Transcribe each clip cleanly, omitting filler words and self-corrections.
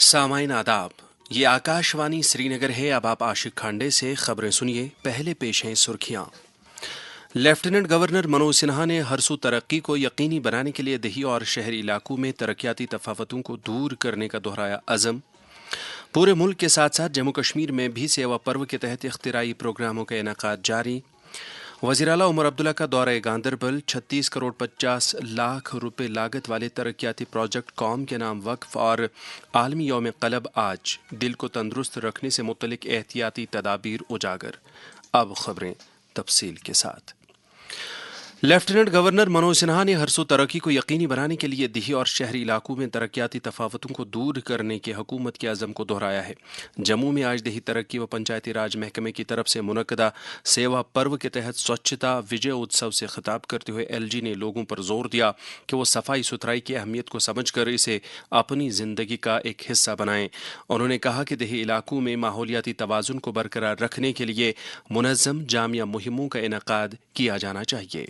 सामाइन आदाब, ये आकाशवाणी श्रीनगर है। अब आप आशिक खांडे से खबरें सुनिए। पहले पेश हैं सुर्खियां। लेफ्टिनेंट गवर्नर मनोज सिन्हा ने हरसू तरक्की को यकीनी बनाने के लिए देही और शहरी इलाकों में तरक्याती तफावतों को दूर करने का दोहराया अज़म। पूरे मुल्क के साथ साथ जम्मू कश्मीर में भी सेवा पर्व के तहत इख्तिराई प्रोग्रामों का इनेकाद जारी। वज़ीर आला उमर अब्दुल्ला का दौरा गांदरबल। 36 करोड़ 50 लाख रुपए लागत वाले तरक्याती प्रोजेक्ट कौम के नाम वक्फ और आलमी यौम क़लब आज। दिल को तंदुरुस्त रखने से मुतल्लिक एहतियाती तदाबीर उजागर। अब खबरें तफसील के साथ। लेफ्टिनेंट गवर्नर मनोज सिन्हा ने हरसू तरक्की को यकीनी बनाने के लिए देही और शहरी इलाकों में तरक्याती तफावतों को दूर करने के हुकूमत के अज़म को दोहराया है। जम्मू में आज देही तरक्की व पंचायती राज महकमे की तरफ से मुनक्कदा सेवा पर्व के तहत स्वच्छता विजय उत्सव से खिताब करते हुए एलजी ने लोगों पर जोर दिया कि वो सफाई सुथराई की अहमियत को समझकर इसे अपनी जिंदगी का एक हिस्सा बनाएं। उन्होंने कहा कि देही इलाकों में माहौलियाती तवाज़ुन को बरकरार रखने के लिए मुनज़्ज़म जामिया मुहिमों का इनेकाद किया जाना चाहिए।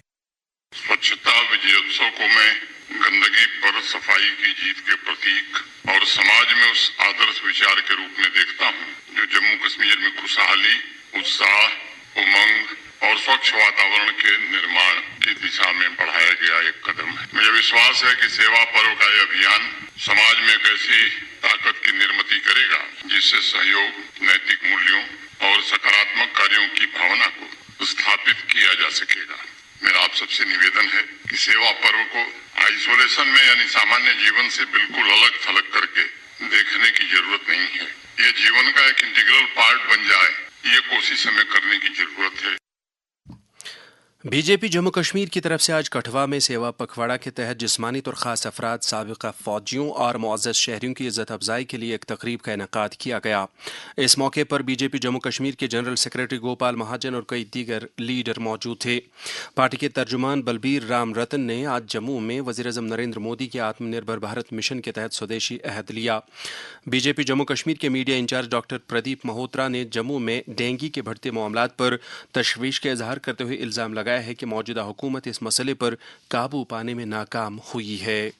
स्वच्छता विजयोत्सव को मैं गंदगी पर सफाई की जीत के प्रतीक और समाज में उस आदर्श विचार के रूप में देखता हूँ जो जम्मू कश्मीर में खुशहाली, उत्साह, उमंग और स्वच्छ वातावरण के निर्माण की दिशा में बढ़ाया गया एक कदम है। मुझे विश्वास है कि सेवा पर्व का यह अभियान समाज में एक ऐसी ताकत की निर्मिती करेगा जिससे सहयोग, नैतिक मूल्यों और सकारात्मक कार्यों की भावना को स्थापित किया जा सकेगा। मेरा आप सबसे निवेदन है कि सेवा पर्व को आइसोलेशन में यानी सामान्य जीवन से बिल्कुल अलग थलग करके देखने की जरूरत नहीं है। ये जीवन का एक इंटीग्रल पार्ट बन जाए, ये कोशिश हमें करने की जरूरत है। बीजेपी जम्मू कश्मीर की तरफ से आज कठवा में सेवा पखवाड़ा के तहत जिस्मानी और ख़ास अफराद, साबिक़ा फ़ौजियों और मुअज़्ज़ज़ शहरियों की इज़्ज़त अफ़ज़ाई के लिए एक तकरीब का इनेकाद किया गया। इस मौके पर बीजेपी जम्मू कश्मीर के जनरल सेक्रेटरी गोपाल महाजन और कई दीगर लीडर मौजूद थे। पार्टी के तर्जुमान बलबीर राम रतन ने आज जम्मू में वज़ीर-ए-आज़म नरेंद्र मोदी के आत्मनिर्भर भारत मिशन के तहत स्वदेशी अहद लिया। बीजेपी जम्मू कश्मीर के media in charge doctor Pradeep Malhotra ने जम्मू में डेंगू के बढ़ते मामलात पर तशवीश का इजहार करते हुए इल्ज़ाम लगाया है कि मौजूदा हुकूमत इस मसले पर काबू पाने में नाकाम हुई है।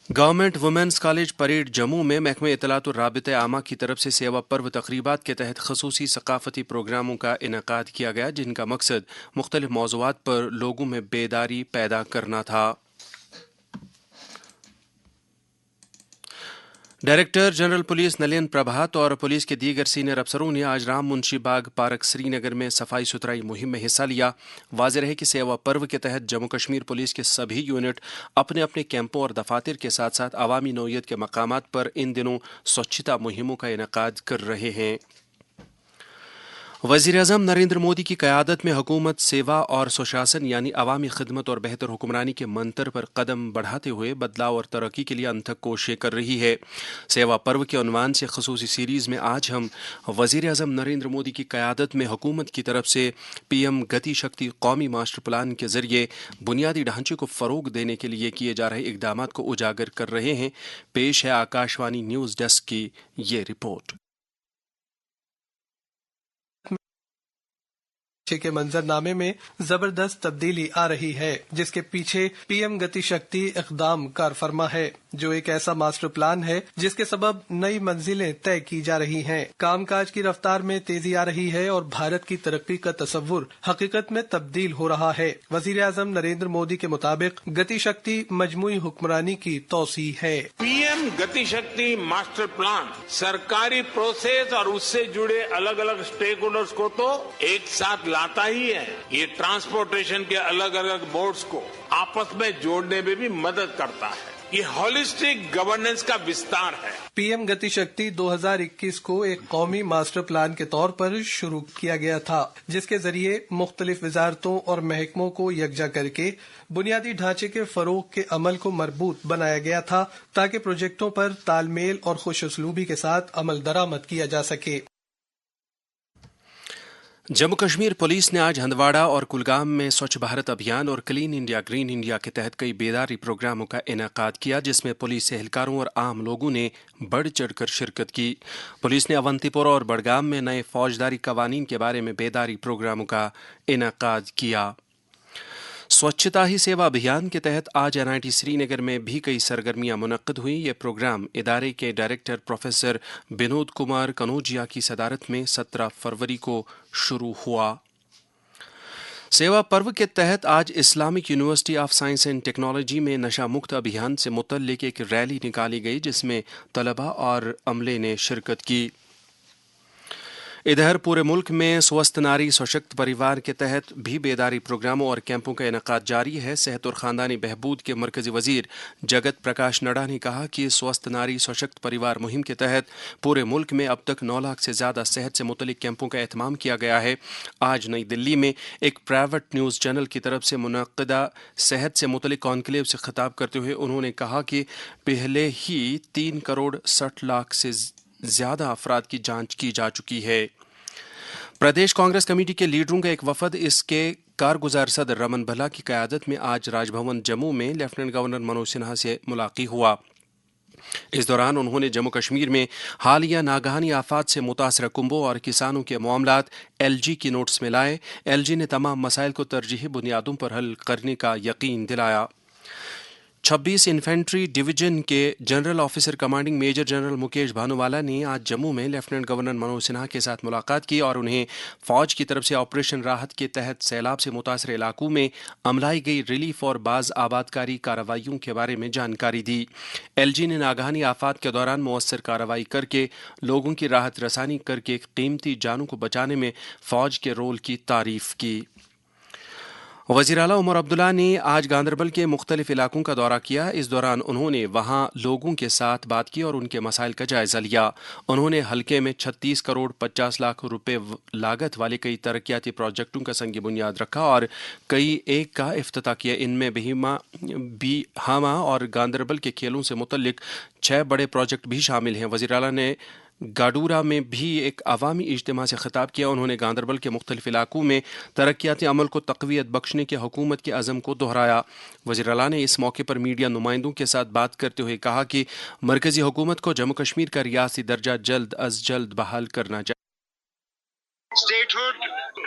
Government women's college Parade Jammu में महकमे इत्तलात और राबिता आमा की तरफ से सेवा पर्व तकरीबात के तहत खसूसी सकाफती प्रोग्रामों का इनेकाद किया गया, जिनका मकसद मुख्तलिफ मौज़ूआत पर लोगों में बेदारी पैदा करना था। डायरेक्टर जनरल पुलिस नलिन प्रभात और पुलिस के दीगर सीनियर अफसरों ने आज राम मुंशी बाग पार्क श्रीनगर में सफाई सुथराई मुहिम में हिस्सा लिया। वाज़ेह रहे कि सेवा पर्व के तहत जम्मू कश्मीर पुलिस के सभी यूनिट अपने अपने कैंपों और दफातर के साथ साथ अवामी नौइयत के मकामात पर इन दिनों स्वच्छता मुहिमों का इनेकाद कर रहे हैं। वज़ीर-ए-आज़म नरेंद्र मोदी की क़यादत में हुकूमत सेवा और सुशासन यानी अवामी खिदमत और बेहतर हुक्मरानी के मंत्र पर कदम बढ़ाते हुए बदलाव और तरक्की के लिए अनथक कोशिशें कर रही है। सेवा पर्व के उन्वान से खसूसी सीरीज़ में आज हम वज़ीर-ए-आज़म नरेंद्र मोदी की क़यादत में हुकूमत की तरफ से पीएम गति शक्ति कौमी मास्टर प्लान के ज़रिए बुनियादी ढांचे को फ़रोग़ देने के लिए किए जा रहे इक़दामात को उजागर कर रहे हैं। पेश है आकाशवाणी न्यूज़ डेस्क की ये रिपोर्ट। के मंजरनामे में जबरदस्त तब्दीली आ रही है, जिसके पीछे पीएम गति शक्ति इक़दाम कार फरमा है, जो एक ऐसा मास्टर प्लान है जिसके सबब नई मंजिलें तय की जा रही हैं। कामकाज की रफ्तार में तेजी आ रही है और भारत की तरक्की का तस्वुर हकीकत में तब्दील हो रहा है। वज़ीर-ए-आज़म नरेंद्र मोदी के मुताबिक गति शक्ति मजमूई हुक्मरानी की तौसी है। पीएम गति शक्ति मास्टर प्लान सरकारी प्रोसेस और उससे जुड़े अलग अलग स्टेक होल्डर्स को तो एक साथ लाता ही है, ये ट्रांसपोर्टेशन के अलग अलग बोर्ड्स को आपस में जोड़ने में भी मदद करता है। ये होलिस्टिक गवर्नेंस का विस्तार है। पीएम गति शक्ति 2021 को एक कौमी मास्टर प्लान के तौर पर शुरू किया गया था, जिसके जरिए मुख्तलिफ वजारतों और महकमों को यकजा करके बुनियादी ढांचे के फरोग के अमल को मरबूत बनाया गया था, ताकि प्रोजेक्टों पर तालमेल और खुशउस्लूबी के साथ अमल दरामद किया जा सके। जम्मू कश्मीर पुलिस ने आज हंदवाड़ा और कुलगाम में स्वच्छ भारत अभियान और क्लीन इंडिया ग्रीन इंडिया के तहत कई बेदारी प्रोग्रामों का इनेकाद किया, जिसमें पुलिस एहलकारों और आम लोगों ने बढ़ चढ़कर शिरकत की। पुलिस ने अवंतीपुरा और बड़गाम में नए फौजदारी कवानीन के बारे में बेदारी प्रोग्रामों का इनेकाद किया। स्वच्छता ही सेवा अभियान के तहत आज NIT श्रीनगर में भी कई सरगर्मियां मुनक्किद हुई। ये प्रोग्राम इदारे के डायरेक्टर प्रोफेसर विनोद कुमार कनौजिया की सदारत में 17 फरवरी को शुरू हुआ। सेवा पर्व के तहत आज Islamic university of science and technology में नशा मुक्त अभियान से मुतल्लिक एक रैली निकाली गई, जिसमें तलबा और अमले ने शिरकत की। इधर पूरे मुल्क में स्वस्थ नारी सशक्त परिवार के तहत भी बेदारी प्रोग्रामों और कैंपों का इनेकाद जारी है। सेहत और ख़ानदानी बहबूद के मरकज़ी वज़ीर जगत प्रकाश नड्डा ने कहा कि स्वस्थ नारी सशक्त परिवार मुहिम के तहत पूरे मुल्क में अब तक 9 लाख से ज़्यादा सेहत से मुतल्लिक कैंपों का एहतमाम किया गया है। आज नई दिल्ली में एक प्राइवेट न्यूज़ चैनल की तरफ से मुनक्किदा सेहत से मुतल्लिक कॉन्क्लेव से खिताब करते हुए उन्होंने कहा कि पहले ही 3 करोड़ 60 लाख से ज़्यादा अफराद की जांच की जा चुकी है। प्रदेश कांग्रेस कमेटी के लीडरों का एक वफद इसके कारगुजार सदर रमन भला की क़यादत में आज राजभवन जम्मू में लेफ्टिनेंट गवर्नर मनोज सिन्हा से मुलाकात हुआ। इस दौरान उन्होंने जम्मू कश्मीर में हालिया नागहानी आफात से मुतासरा कुंबों और किसानों के मामलात LG की नोट्स में लाए। LG ने तमाम मसाइल को तरजीही बुनियादों पर हल करने का यकीन दिलाया। 26 इन्फेंट्री डिवीजन के general officer commanding major general Mukesh Bhanuwala ने आज जम्मू में लेफ्टिनेंट गवर्नर मनोज सिन्हा के साथ मुलाकात की और उन्हें फौज की तरफ से ऑपरेशन राहत के तहत सैलाब से मुतासर इलाकों में अमलाई गई रिलीफ और बाज़ आबादकारी कार्रवाइयों के बारे में जानकारी दी। LG ने नागहानी आफात के दौरान मौसर कार्रवाई करके लोगों की राहत रसानी करके कीमती जानों को बचाने में फौज के रोल की तारीफ की। वज़ीर आला उमर अब्दुल्ला ने आज गांदरबल के मुख्तलिफ इलाकों का दौरा किया। इस दौरान उन्होंने वहां लोगों के साथ बात की और उनके मसाइल का जायजा लिया। उन्होंने हल्के में 36 करोड़ 50 लाख रुपए लागत वाले कई तरक्याती प्रोजेक्टों का संग बुनियाद रखा और कई एक का इफ्तिताह किया। इनमें बिहामा और गांदरबल के खेलों से मुतल्लिक 6 बड़े प्रोजेक्ट भी शामिल हैं। वज़ीर आला ने गाडूरा में भी एक अवामी इज्तिमा से खिताब किया। उन्होंने गांदरबल के मुख्तलिफ इलाकों में तरक्याती अमल को तक़वियत बख्शने के हुकूमत के अज़म को दोहराया। वज़ीर आला ने इस मौके पर मीडिया नुमाइंदों के साथ बात करते हुए कहा कि मरकज़ी हुकूमत को जम्मू कश्मीर का रियासी दर्जा जल्द अज जल्द बहाल करना चाहिए। स्टेटहुड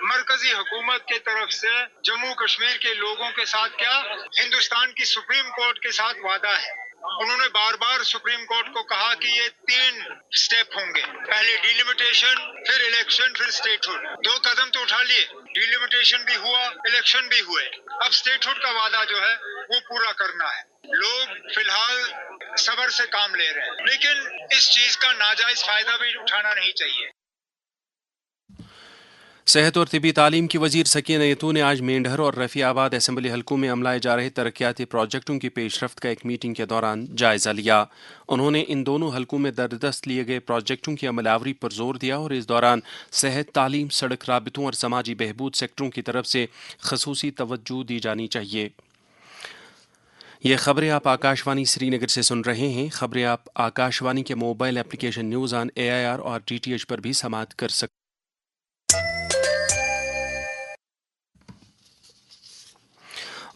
मरकजी हुकूमत की तरफ से जम्मू कश्मीर के लोगों के साथ क्या हिंदुस्तान की सुप्रीम कोर्ट के साथ वादा है। उन्होंने बार बार सुप्रीम कोर्ट को कहा कि ये 3 स्टेप होंगे, पहले डिलिमिटेशन, फिर इलेक्शन, फिर स्टेटहुड। 2 कदम तो उठा लिए, डिलिमिटेशन भी हुआ, इलेक्शन भी हुए। अब स्टेटहुड का वादा जो है वो पूरा करना है। लोग फिलहाल सब्र से काम ले रहे हैं, लेकिन इस चीज का नाजायज फायदा भी उठाना नहीं चाहिए। सेहत और तिबी तालीम की वजीर सकीना यतू ने आज मेंढर और रफ़ियाबाद असेंबली हलकों में अमलाए जा रहे तरक्याती प्रोजेक्टों की पेशरफ्त का एक मीटिंग के दौरान जायजा लिया। उन्होंने इन दोनों हलकों में दरदस्त लिए गए प्रोजेक्टों की अमलावरी पर जोर दिया और इस दौरान सेहत, तालीम, सड़क राबितों और समाजी बहबूद सेक्टरों की तरफ से खसूसी तवज्जो दी जानी चाहिए। ये खबरें आप आकाशवाणी श्रीनगर से सुन रहे हैं। खबरें आप आकाशवाणी के mobile application news on AIR और DTH पर भी समाअत कर सकते।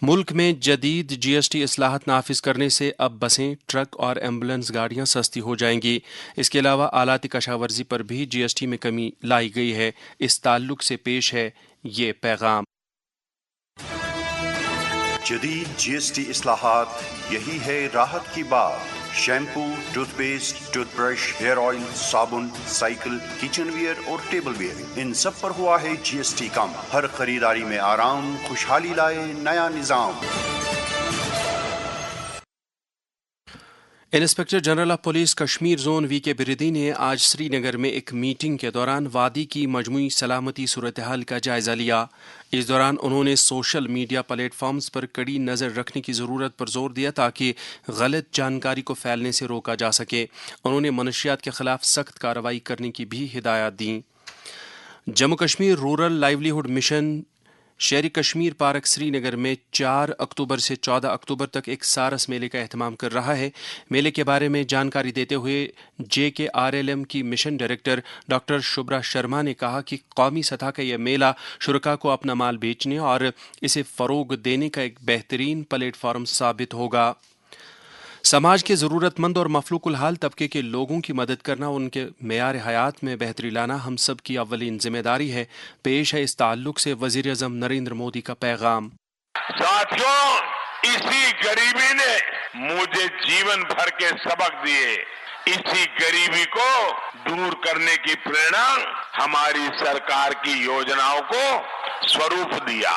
मुल्क में जदीद GST इस्लाहत नाफिज करने से अब बसें, ट्रक और एम्बुलेंस गाड़ियां सस्ती हो जाएंगी। इसके अलावा आलाती कशावर्जी पर भी GST में कमी लाई गई है। इस ताल्लुक से पेश है ये पैगाम। जदीद GST इस्लाहात, यही है राहत की बात। Shampoo, toothpaste, toothbrush, hair oil, साबुन, साइकिल, किचन वियर और टेबल वियर, इन सब पर हुआ है GST कम। हर खरीदारी में आराम, खुशहाली लाए नया निजाम। Inspector general of police Kashmir zone VK Birdi ने आज श्रीनगर में एक मीटिंग के दौरान वादी की मजमूई सलामती सूरत हाल का जायजा लिया। इस दौरान उन्होंने सोशल मीडिया प्लेटफॉर्म्स पर कड़ी नज़र रखने की ज़रूरत पर जोर दिया ताकि गलत जानकारी को फैलने से रोका जा सके। उन्होंने मनशियात के खिलाफ सख्त कार्रवाई करने की भी हिदायत दी। Jammu Kashmir rural livelihood mission शहरी कश्मीर पार्क श्रीनगर में 4 अक्टूबर से 14 अक्टूबर तक एक सारस मेले का एहतमाम कर रहा है। मेले के बारे में जानकारी देते हुए JKRLM की mission director doctor Shubhra Sharma ने कहा कि कौमी सतह का यह मेला शुरका को अपना माल बेचने और इसे फ़रोग देने का एक बेहतरीन प्लेटफॉर्म साबित होगा। समाज के ज़रूरतमंद और मफलूकुल हाल तबके के लोगों की मदद करना, उनके मेयार हयात में बेहतरी लाना हम सब की अव्वलीन जिम्मेदारी है। पेश है इस ताल्लुक से वज़ीर-ए-आज़म नरेंद्र मोदी का पैगाम। साथियों, इसी गरीबी ने मुझे जीवन भर के सबक दिए। इसी गरीबी को दूर करने की प्रेरणा हमारी सरकार की योजनाओं को स्वरूप दिया।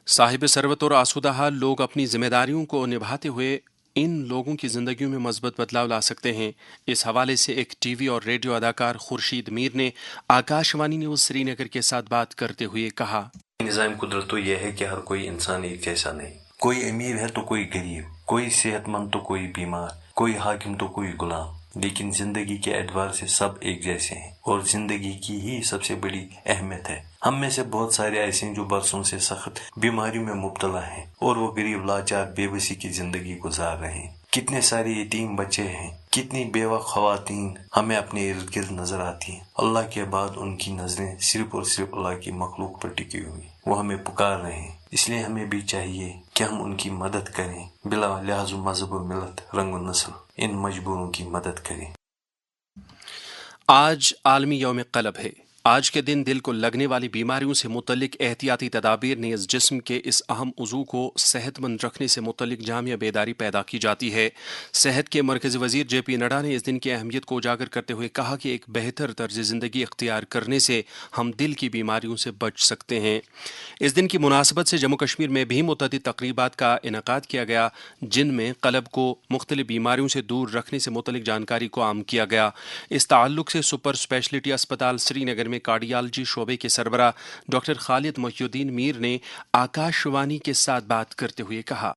साहिब सरवत और आसूदा हाल लोग अपनी जिम्मेदारियों को निभाते हुए इन लोगों की जिंदगियों में मजबूत बदलाव ला सकते हैं। इस हवाले से एक टीवी और रेडियो अदाकार खुर्शीद मीर ने आकाशवाणी न्यूज श्रीनगर के साथ बात करते हुए कहा, निज़ाम कुदरत तो यह है कि हर कोई इंसान एक जैसा नहीं, कोई अमीर है तो कोई गरीब, कोई सेहतमंद तो कोई बीमार, कोई हाकिम तो कोई गुलाम, लेकिन जिंदगी के एतबार से सब एक जैसे हैं और जिंदगी की ही सबसे बड़ी अहमियत है। हम में से बहुत सारे ऐसे हैं जो बरसों से सख्त बीमारियों में मुब्तला हैं और वो गरीब लाचार बेबसी की जिंदगी गुजार रहे हैं। कितने सारे यतीम बच्चे हैं, कितनी बेवा ख्वातीन हमें अपने इर्द गिर्द नजर आती हैं। अल्लाह के बाद उनकी नजरें सिर्फ और सिर्फ अल्लाह की मखलूक पर टिकी हुई, वो हमें पुकार रहे हैं। इसलिए हमें भी चाहिए कि हम उनकी मदद करें, बिला लिहाज मजहब व मिलत रंग व नस्ल, इन मजबूरों की मदद करें। आज आलमी यौम क़लब है। आज के दिन दिल को लगने वाली बीमारियों से मुतल्लिक एहतियाती तदाबीर नेज़ जिस्म के इस अहम उज़ू को सेहतमंद रखने से मुतल्लिक जामिया बेदारी पैदा की जाती है। सेहत के मरकज़ी वज़ीर JP नड्डा ने इस दिन की अहमियत को उजागर करते हुए कहा कि एक बेहतर तर्ज ज़िंदगी इख्तियार करने से हम दिल की बीमारियों से बच सकते हैं। इस दिन की मुनासबत से जम्मू कश्मीर में भी मुतअद्दिद तक़रीबात का इनेकाद किया गया, जिनमें क़लब को मुख्तलिफ बीमारियों से दूर रखने से मुतल्लिक जानकारी को आम किया गया। इस ताल्लुक से सुपर स्पेशलिटी अस्पताल श्रीनगर में कार्डियोलॉजी शोबे के सरबरा डॉक्टर खालिद मोहिउद्दीन मीर ने आकाशवाणी के साथ बात करते हुए कहा,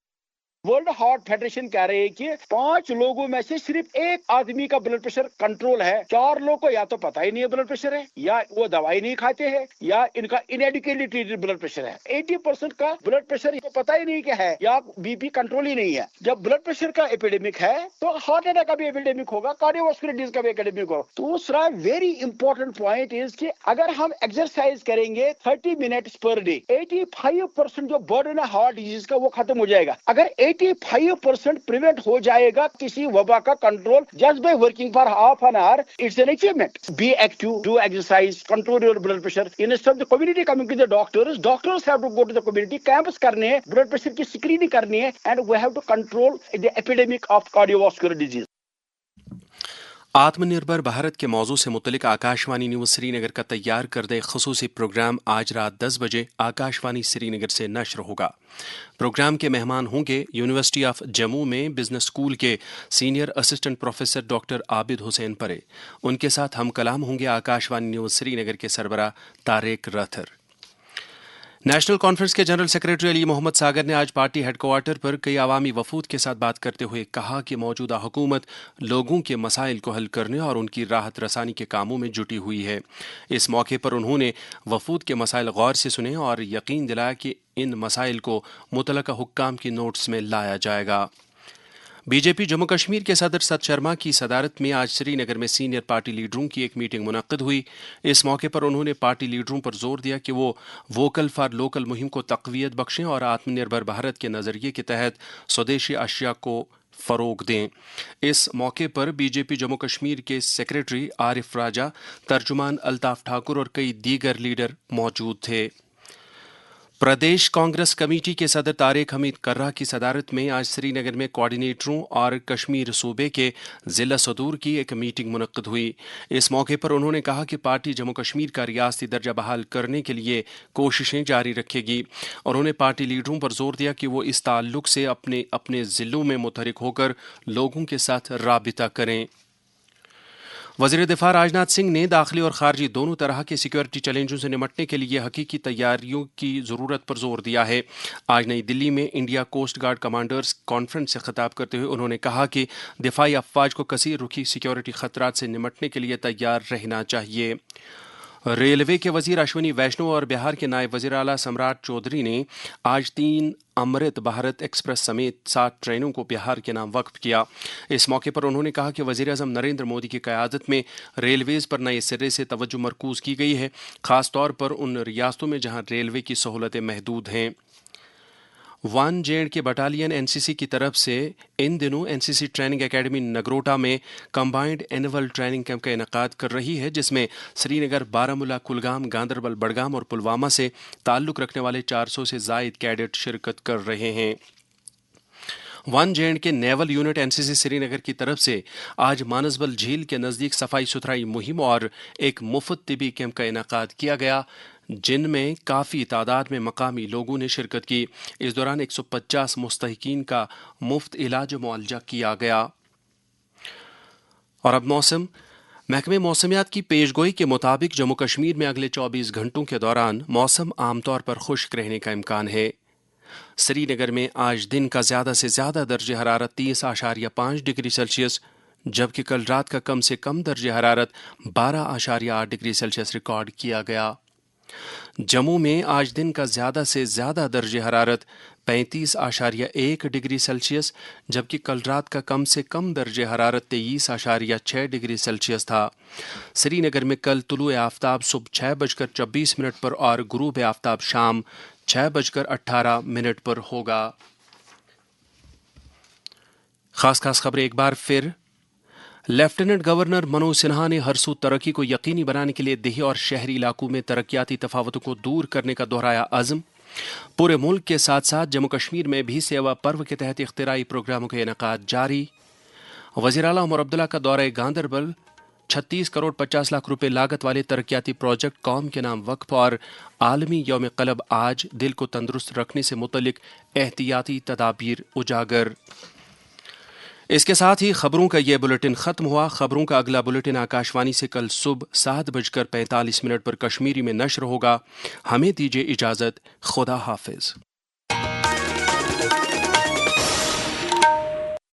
वर्ल्ड हार्ट फेडरेशन कह रहे हैं कि 5 लोगों में से सिर्फ एक आदमी का ब्लड प्रेशर कंट्रोल है। 4 लोगों को या तो पता ही नहीं है ब्लड प्रेशर है, या वो दवाई नहीं खाते हैं, या इनका इनएडिक्वेटली ट्रीटेड ब्लड प्रेशर है। 80% का ब्लड प्रेशर इनको पता ही नहीं क्या है, या बीपी कंट्रोल ही नहीं है। जब ब्लड प्रेशर का एपिडेमिक है तो हार्ट अटैक का भी एपिडेमिक होगा, कार्डियोवास्कुलर डिजीज का भी एपिडेमिक होगा। दूसरा वेरी इंपॉर्टेंट पॉइंट इज कि अगर हम एक्सरसाइज करेंगे 30 मिनट्स पर डे, 85% जो बर्डन है हार्ट डिजीज का वो खत्म हो जाएगा। अगर 85% प्रिवेंट हो जाएगा किसी वबा का control just by working for half an hour, it's an achievement. Be active, do exercise, control your blood pressure. Instead of the community coming to the doctors have to go to the community, camps करने हैं, blood pressure की screening करनी है, and we have to control the epidemic of cardiovascular disease. आत्मनिर्भर भारत के मौजू से मुतलिक Akashvani news Srinagar का तैयार करदा एक खसूसी प्रोग्राम आज रात 10 बजे आकाशवाणी श्रीनगर से नश्र होगा। प्रोग्राम के मेहमान होंगे यूनिवर्सिटी ऑफ जम्मू में बिजनेस स्कूल के senior assistant professor doctor Abid Hussain परे। उनके साथ हम कलाम होंगे आकाशवाणी न्यूज श्रीनगर के सरबरा तारिक रथर। नेशनल कॉन्फ्रेंस के जनरल सेक्रेटरी अली मोहम्मद सागर ने आज पार्टी हेडक्वार्टर पर कई अवामी वफूद के साथ बात करते हुए कहा कि मौजूदा हुकूमत लोगों के मसाइल को हल करने और उनकी राहत रसानी के कामों में जुटी हुई है। इस मौके पर उन्होंने वफूद के मसाइल गौर से सुने और यकीन दिलाया कि इन मसाइल को मुतलका हुक्काम की नोट्स में लाया जाएगा। बीजेपी जम्मू कश्मीर के सदर सत शर्मा की सदारत में आज श्रीनगर में सीनियर पार्टी लीडरों की एक मीटिंग मुनक्किद हुई। इस मौके पर उन्होंने पार्टी लीडरों पर जोर दिया कि वो वोकल फॉर लोकल मुहिम को तक़वियत बख्शें और आत्मनिर्भर भारत के नज़रिए के तहत स्वदेशी अशिया को फ़रोग दें। इस मौके पर बीजेपी जम्मू कश्मीर के सेक्रेटरी आरिफ राजा, तर्जुमान अल्ताफ ठाकुर और कई दीगर लीडर मौजूद थे। प्रदेश कांग्रेस कमेटी के सदर तारिक हमीद कर्रा की सदारत में आज श्रीनगर में कोऑर्डिनेटरों और कश्मीर सूबे के ज़िला सदूर की एक मीटिंग मुनक्किद हुई। इस मौके पर उन्होंने कहा कि पार्टी जम्मू कश्मीर का रियासती दर्जा बहाल करने के लिए कोशिशें जारी रखेगी। उन्होंने पार्टी लीडरों पर जोर दिया कि वो इस ताल्लुक से अपने अपने ज़िलों में मुतहरिक होकर लोगों के साथ राबिता करें। वज़ीर दिफा राजनाथ सिंह ने दाखिली और खारजी दोनों तरह के सिक्योरिटी चैलेंजों से निपटने के लिए हकीकी तैयारियों की ज़रूरत पर जोर दिया है। आज नई दिल्ली में India coast guard commanders conference से खिताब करते हुए उन्होंने कहा कि दिफाई अफवाज को कसीर रुखी सिक्योरिटी खतरात से निपटने के लिए तैयार रहना चाहिए। रेलवे के वजीर अश्विनी वैष्णव और बिहार के नायब वजीर आला सम्राट चौधरी ने आज 3 अमृत भारत एक्सप्रेस समेत 7 ट्रेनों को बिहार के नाम वक्फ किया। इस मौके पर उन्होंने कहा कि वजीर आज़म नरेंद्र मोदी की क़यादत में रेलवेज़ पर नए सिरे से तवज्जो मरकूज़ की गई है, ख़ास तौर पर उन रियासतों में जहां रेलवे की सहूलतें महदूद हैं। ون JNK کے بटाلین NCC کی طرف سے ان دنوں NCC ٹریننگ اکیڈمی نگروٹا میں کمبائنڈ اینول ٹریننگ کیمپ کا انعقاد کر رہی ہے، جس میں سری نگر، بارہمولہ، کلگام، گاندربل، بڈگام اور پلوامہ سے تعلق رکھنے والے 400 سے زائد کیڈٹ شرکت کر رہے ہیں۔ ون JNK کے نیول یونٹ NCC سری نگر کی طرف سے آج مانسبل جھیل کے نزدیک صفائی ستھرائی مہم اور ایک مفت طبی کیمپ کا انعقاد کیا گیا، جن میں کافی تعداد میں مقامی لوگوں نے شرکت کی۔ اس دوران 150 مستحقین کا مفت علاج و معالجہ کیا گیا۔ اور اب موسم۔ محکمہ موسمیات کی پیشگوئی کے مطابق جموں کشمیر میں اگلے 24 گھنٹوں کے دوران موسم عام طور پر خشک رہنے کا امکان ہے۔ سری نگر میں آج دن کا زیادہ سے زیادہ درجہ حرارت 30.5 ڈگری سیلسیس، جبکہ کل رات کا کم سے کم درجہ حرارت 12.8 ڈگری سیلسیس ریکارڈ کیا گیا۔ جموں میں آج دن کا زیادہ سے زیادہ درجہ حرارت 35.1 ڈگری سیلسیس، جبکہ کل رات کا کم سے کم درجہ حرارت 23.6 ڈگری سیلسیس تھا۔ سری نگر میں کل طلوع آفتاب صبح 6:24 پر اور غروب آفتاب شام 6:18 پر ہوگا۔ خاص خبریں ایک بار پھر۔ لیفٹیننٹ گورنر منوج سنہا نے ہر سو ترقی کو یقینی بنانے کے لیے دیہی اور شہری علاقوں میں ترقیاتی تفاوتوں کو دور کرنے کا دہرایا عزم۔ پورے ملک کے ساتھ ساتھ جموں کشمیر میں بھی سیوا پرو کے تحت اختراعی پروگراموں کا انعقاد جاری۔ وزیر اعلیٰ عمر عبداللہ کا دورہ گاندربل، 36 کروڑ 50 لاکھ روپے لاگت والے ترقیاتی پروجیکٹ قوم کے نام وقف اور عالمی یوم قلب آج دل کو تندرست رکھنے سے متعلق احتیاطی تدابیر اجاگر۔ اس کے ساتھ ہی خبروں کا یہ بلیٹن ختم ہوا۔ خبروں کا اگلا بلیٹن آکاشوانی سے کل صبح 7:45 پر کشمیری میں نشر ہوگا۔ ہمیں دیجیے اجازت۔ خدا حافظ۔